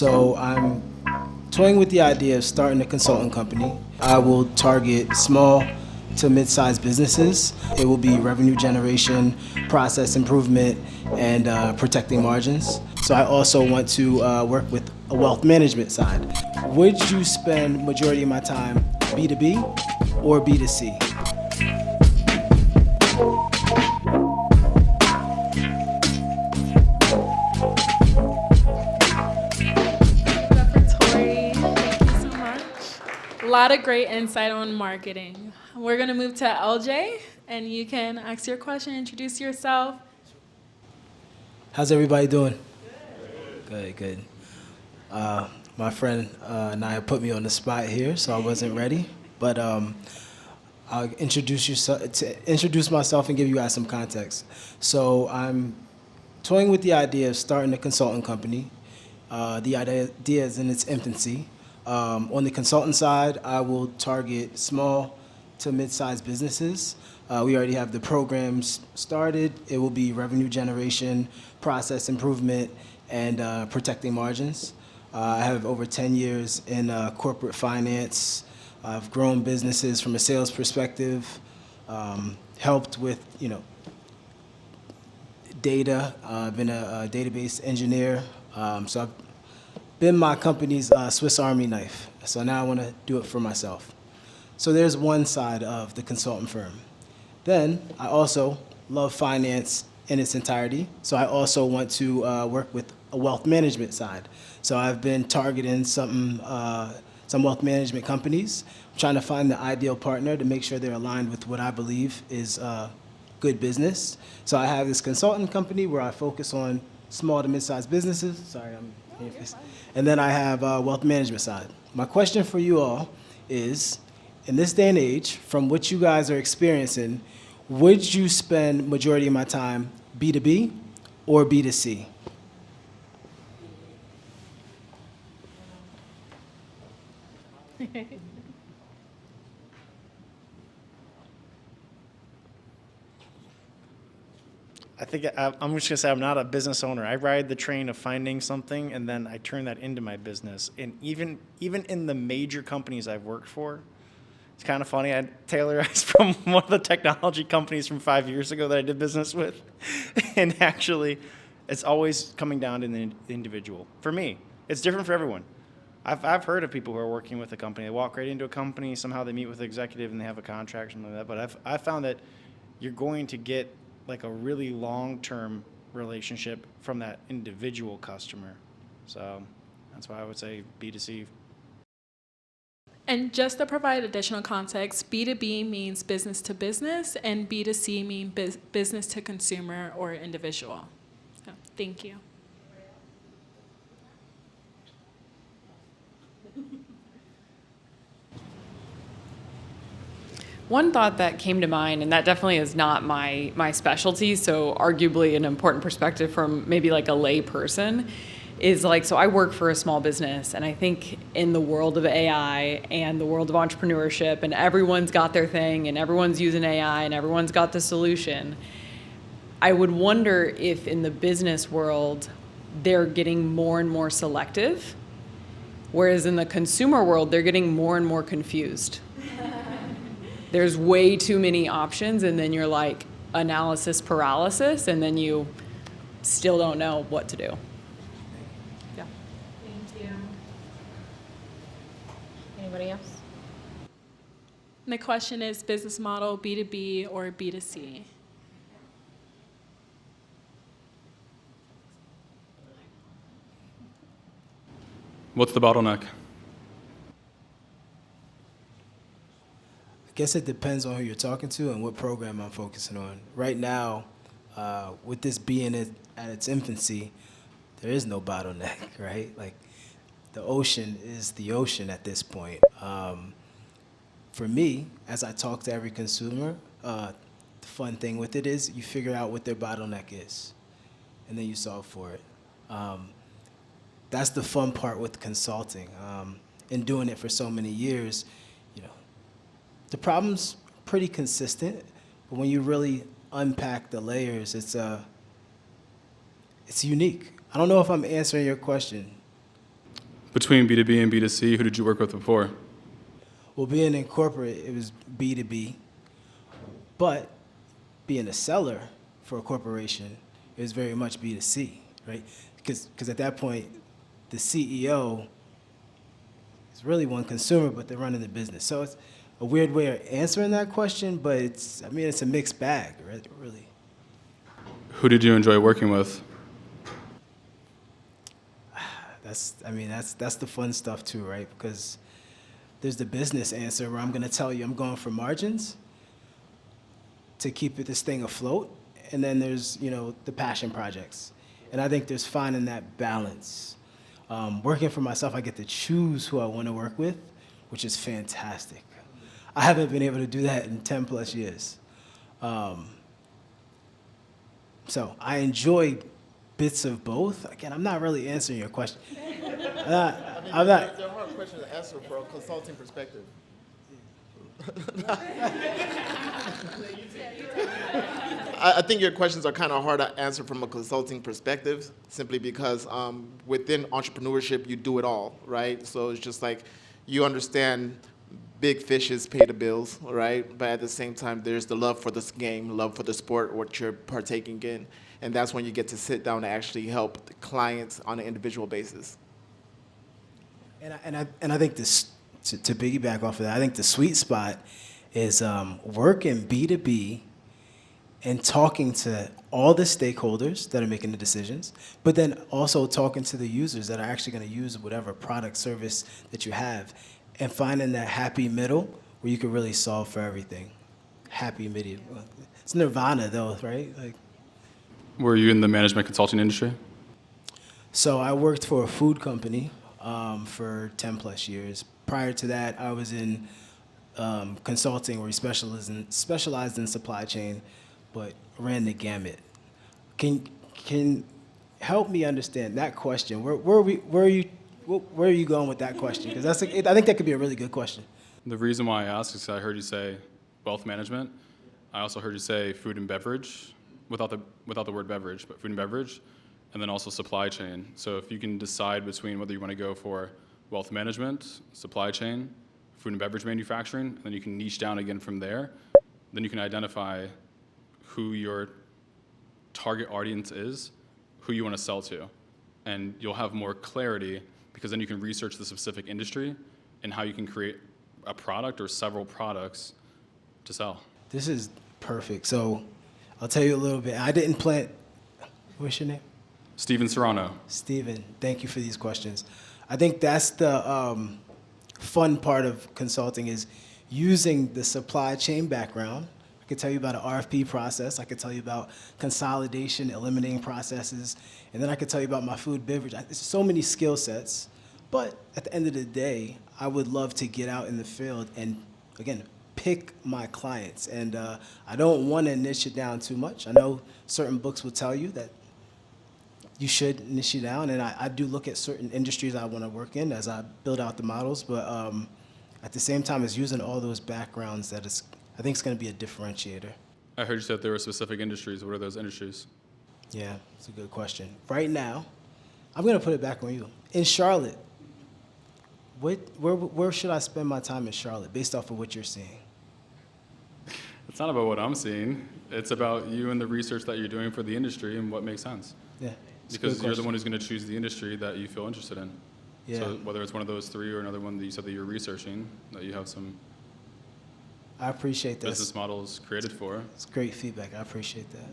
So I'm toying with the idea of starting a consulting company. I will target small to mid-sized businesses. It will be revenue generation, process improvement, and protecting margins. So I also want to work with a wealth management side. Would you spend majority of my time B2B or B2C? Tori, thank you so much. A lot of great insight on marketing. We're going to move to LJ, and you can ask your question, introduce yourself. How's everybody doing? Good. My friend Naya put me on the spot here, so I wasn't ready. But I'll introduce myself and give you guys some context. So I'm toying with the idea of starting a consulting company. The idea is in its infancy. On the consultant side, I will target small to mid-sized businesses. We already have the programs started. It will be revenue generation, process improvement, and protecting margins. I have over 10 years in corporate finance. I've grown businesses from a sales perspective, helped with, data. I've been a database engineer. So I've been my company's Swiss Army knife. So now I want to do it for myself. So there's one side of the consultant firm. Then I also love finance in its entirety. So I also want to work with a wealth management side. So I've been targeting some wealth management companies, trying to find the ideal partner to make sure they're aligned with what I believe is good business. So I have this consulting company where I focus on small to mid-sized businesses. Sorry, and then I have a wealth management side. My question for you all is, in this day and age, from what you guys are experiencing, would you spend majority of my time B2B or B2C? I think I'm just gonna say I'm not a business owner. I ride the train of finding something and then I turn that into my business. And even in the major companies I've worked for, it's kind of funny. Taylor is from one of the technology companies from 5 years ago that I did business with, and actually, it's always coming down to the individual. For me, it's different for everyone. I've heard of people who are working with a company. They walk right into a company, somehow they meet with the executive and they have a contract or something like that. But I've found that you're going to get like a really long-term relationship from that individual customer. So that's why I would say B2C. And just to provide additional context, B2B means business to business, and B2C means business to consumer or individual. So, thank you. One thought that came to mind, and that definitely is not my specialty, so arguably an important perspective from maybe like a lay person, is like, so I work for a small business, and I think in the world of AI and the world of entrepreneurship, and everyone's got their thing, and everyone's using AI, and everyone's got the solution, I would wonder if in the business world, they're getting more and more selective, whereas in the consumer world, they're getting more and more confused. There's way too many options, and then you're like analysis paralysis, and then you still don't know what to do. Yeah. Thank you. Anybody else? And the question is business model B2B or B2C? What's the bottleneck? I guess it depends on who you're talking to and what program I'm focusing on. Right now, with this being at its infancy, there is no bottleneck, right? Like, the ocean is the ocean at this point. For me, as I talk to every consumer, the fun thing with it is you figure out what their bottleneck is, and then you solve for it. That's the fun part with consulting. In doing it for so many years, the problem's pretty consistent, but when you really unpack the layers, it's unique. I don't know if I'm answering your question. Between B2B and B2C, who did you work with before? Well, being in corporate, it was B2B, but being a seller for a corporation is very much B2C, right? Because at that point, the CEO is really one consumer, but they're running the business. So it's a weird way of answering that question, but it's a mixed bag, right? Really. Who did you enjoy working with? That's the fun stuff too, right? Because there's the business answer where I'm going to tell you I'm going for margins to keep this thing afloat, and then there's the passion projects, and I think there's finding that balance. Working for myself, I get to choose who I want to work with, which is fantastic. I haven't been able to do that in 10 plus years. So I enjoy bits of both. Again, I'm not really answering your question. I'm not. They're hard questions to answer from a consulting perspective. I think your questions are kind of hard to answer from a consulting perspective, simply because within entrepreneurship, you do it all, right? So it's just like you understand big fishes pay the bills, right? But at the same time, there's the love for this game, love for the sport, what you're partaking in. And that's when you get to sit down and actually help the clients on an individual basis. And I think this, to piggyback off of that, I think the sweet spot is working B2B and talking to all the stakeholders that are making the decisions, but then also talking to the users that are actually going to use whatever product, service that you have, and finding that happy middle where you can really solve for everything. Happy middle. It's nirvana, though, right? Like, Were you in the management consulting industry? so I worked for a food company for 10 plus years. Prior to that, I was in consulting where we specialized in supply chain, but ran the gamut. Can help me understand that question? Where are you going with that question? Because I think that could be a really good question. The reason why I asked is 'cause I heard you say wealth management. I also heard you say food and beverage, without the word beverage, but food and beverage, and then also supply chain. So if you can decide between whether you want to go for wealth management, supply chain, food and beverage manufacturing, and then you can niche down again from there, then you can identify who your target audience is, who you want to sell to, and you'll have more clarity because then you can research the specific industry and how you can create a product or several products to sell. This is perfect. So I'll tell you a little bit. I didn't plan. What's your name? Steven Serrano. Steven, thank you for these questions. I think that's the fun part of consulting is using the supply chain background. I could tell you about an RFP process. I could tell you about consolidation, eliminating processes, and then I could tell you about my food beverage. There's so many skill sets, but at the end of the day, I would love to get out in the field and, again, pick my clients. And I don't want to niche it down too much. I know certain books will tell you that you should niche it down, and I do look at certain industries I want to work in as I build out the models, but at the same time, it's using all those backgrounds that I think it's going to be a differentiator. I heard you said there were specific industries. What are those industries? Yeah, it's a good question. Right now, I'm going to put it back on you. In Charlotte, where should I spend my time in Charlotte based off of what you're seeing? It's not about what I'm seeing. It's about you and the research that you're doing for the industry and what makes sense. Yeah. it's a Because good you're the question. one who's going to choose the industry that you feel interested in. Yeah. So whether it's one of those three or another one that you said that you're researching, that you have some I appreciate that. business models created for. It's great feedback. I appreciate that.